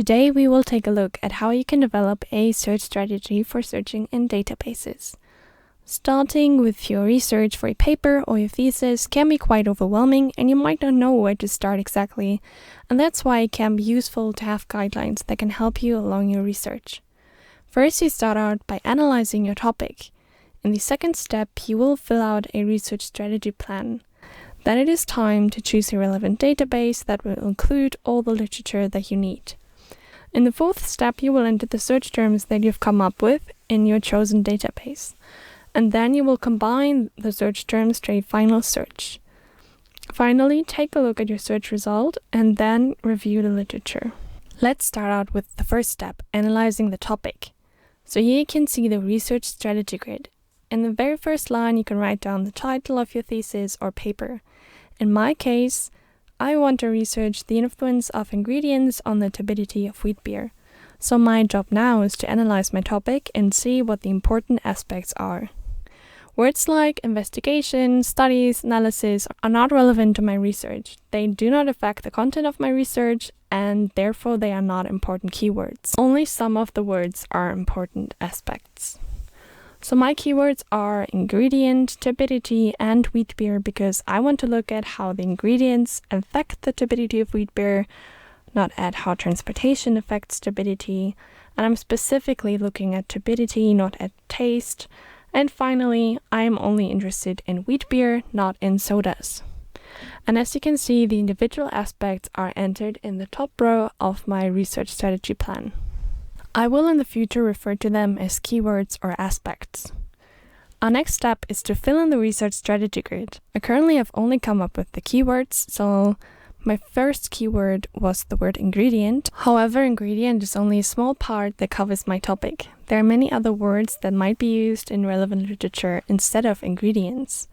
Today we will take a look at how you can develop a search strategy for searching in databases. Starting with your research for a paper or your thesis can be quite overwhelming and you might not know where to start exactly, and that's why it can be useful to have guidelines that can help you along your research. First, you start out by analyzing your topic. In the second step, you will fill out a research strategy plan. Then it is time to choose a relevant database that will include all the literature that you need. In the fourth step, you will enter the search terms that you've come up with in your chosen database. And then you will combine the search terms to a final search. Finally, take a look at your search result and then review the literature. Let's start out with the first step, analyzing the topic. So here you can see the research strategy grid. In the very first line, you can write down the title of your thesis or paper. In my case, I want to research the influence of ingredients on the turbidity of wheat beer. So my job now is to analyze my topic and see what the important aspects are. Words like investigation, studies, analysis are not relevant to my research. They do not affect the content of my research and therefore they are not important keywords. Only some of the words are important aspects. So my keywords are ingredient, turbidity, and wheat beer because I want to look at how the ingredients affect the turbidity of wheat beer, not at how transportation affects turbidity. And I'm specifically looking at turbidity, not at taste. And finally, I am only interested in wheat beer, not in sodas. And as you can see, the individual aspects are entered in the top row of my research strategy plan. I will in the future refer to them as keywords or aspects. Our next step is to fill in the research strategy grid. I currently have only come up with the keywords, so my first keyword was the word ingredient. However, ingredient is only a small part that covers my topic. There are many other words that might be used in relevant literature instead of ingredients.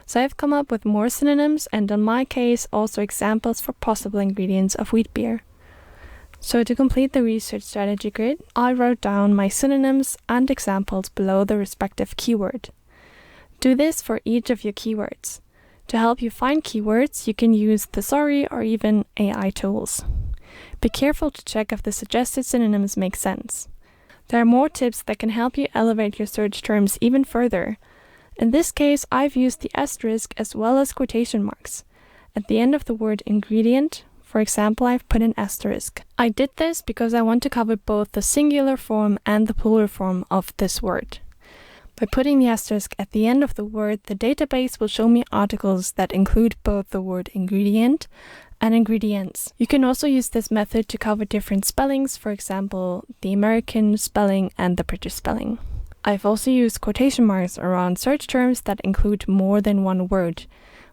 So I've come up with more synonyms and in my case also examples for possible ingredients of wheat beer. So to complete the research strategy grid, I wrote down my synonyms and examples below the respective keyword. Do this for each of your keywords. To help you find keywords, you can use Thesauri or even AI tools. Be careful to check if the suggested synonyms make sense. There are more tips that can help you elevate your search terms even further. In this case, I've used the asterisk as well as quotation marks. At the end of the word ingredient, for example, I've put an asterisk. I did this because I want to cover both the singular form and the plural form of this word. By putting the asterisk at the end of the word, the database will show me articles that include both the word ingredient and ingredients. You can also use this method to cover different spellings, for example, the American spelling and the British spelling. I've also used quotation marks around search terms that include more than one word,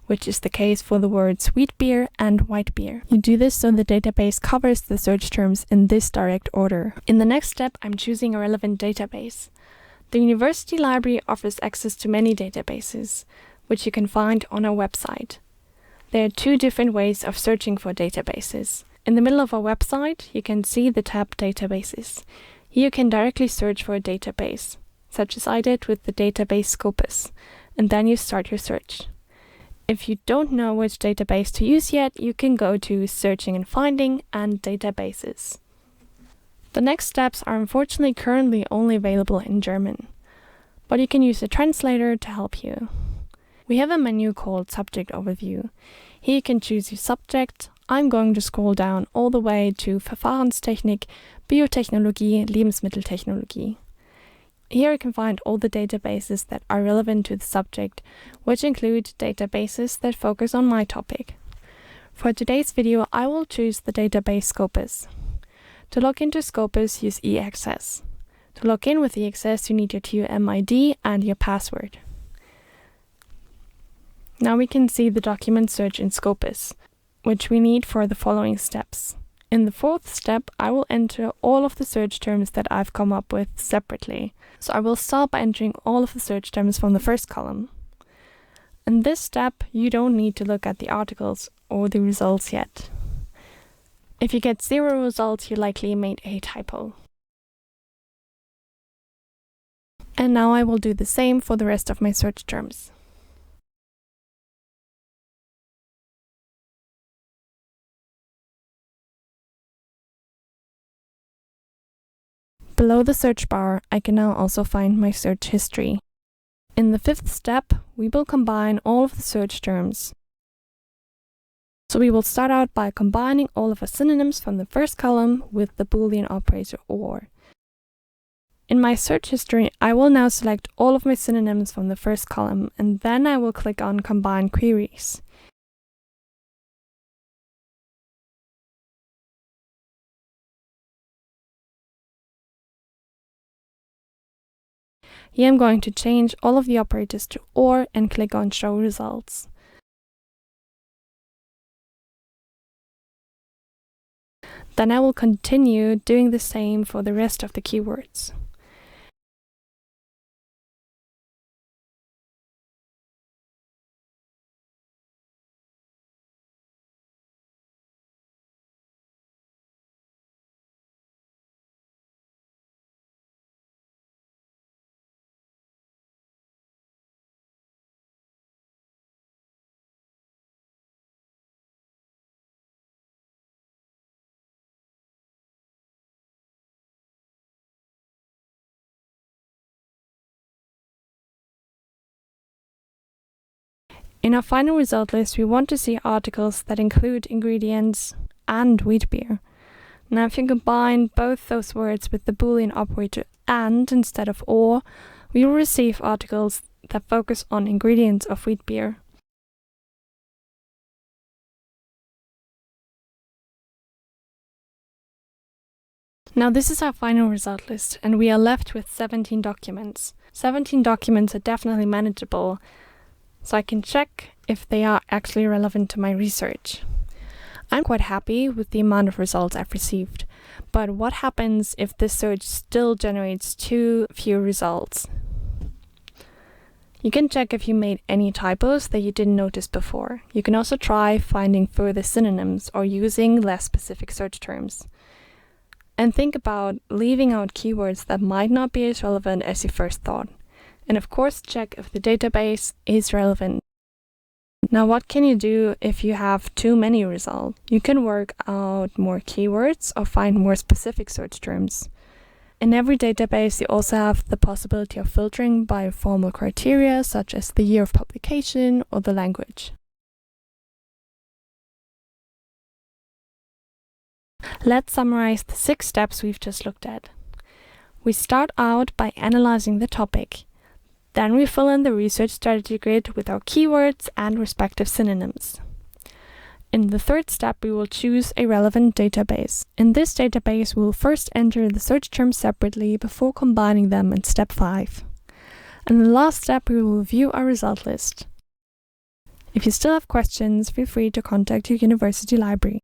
which is the case for the words wheat beer and white beer. You do this so the database covers the search terms in this direct order. In the next step, I'm choosing a relevant database. The university library offers access to many databases, which you can find on our website. There are two different ways of searching for databases. In the middle of our website, you can see the tab Databases. Here you can directly search for a database, such as I did with the database Scopus, and then you start your search. If you don't know which database to use yet, you can go to Searching and Finding and Databases. The next steps are unfortunately currently only available in German, but you can use a translator to help you. We have a menu called Subject Overview. Here you can choose your subject. I'm going to scroll down all the way to Verfahrenstechnik, Biotechnologie, Lebensmitteltechnologie. Here you can find all the databases that are relevant to the subject, which include databases that focus on my topic. For today's video, I will choose the database Scopus. To log into Scopus, use eAccess. To log in with eAccess, you need your TUM ID and your password. Now we can see the document search in Scopus, which we need for the following steps. In the fourth step, I will enter all of the search terms that I've come up with separately. So I will start by entering all of the search terms from the first column. In this step, you don't need to look at the articles or the results yet. If you get 0 results, you likely made a typo. And now I will do the same for the rest of my search terms. Below the search bar, I can now also find my search history. In the fifth step, we will combine all of the search terms. So we will start out by combining all of our synonyms from the first column with the Boolean operator OR. In my search history, I will now select all of my synonyms from the first column, and then I will click on Combine Queries. Here I'm going to change all of the operators to OR and click on Show Results. Then I will continue doing the same for the rest of the keywords. In our final result list, we want to see articles that include ingredients and wheat beer. Now, if you combine both those words with the Boolean operator AND instead of OR, we will receive articles that focus on ingredients of wheat beer. Now this is our final result list, and we are left with 17 documents. 17 documents are definitely manageable, so I can check if they are actually relevant to my research. I'm quite happy with the amount of results I've received, but what happens if this search still generates too few results? You can check if you made any typos that you didn't notice before. You can also try finding further synonyms or using less specific search terms. And think about leaving out keywords that might not be as relevant as you first thought. And of course, check if the database is relevant. Now, what can you do if you have too many results? You can work out more keywords or find more specific search terms. In every database, you also have the possibility of filtering by formal criteria, such as the year of publication or the language. Let's summarize the 6 steps we've just looked at. We start out by analyzing the topic. Then we fill in the research strategy grid with our keywords and respective synonyms. In the third step, we will choose a relevant database. In this database, we will first enter the search terms separately before combining them in step 5. And in the last step, we will review our result list. If you still have questions, feel free to contact your university library.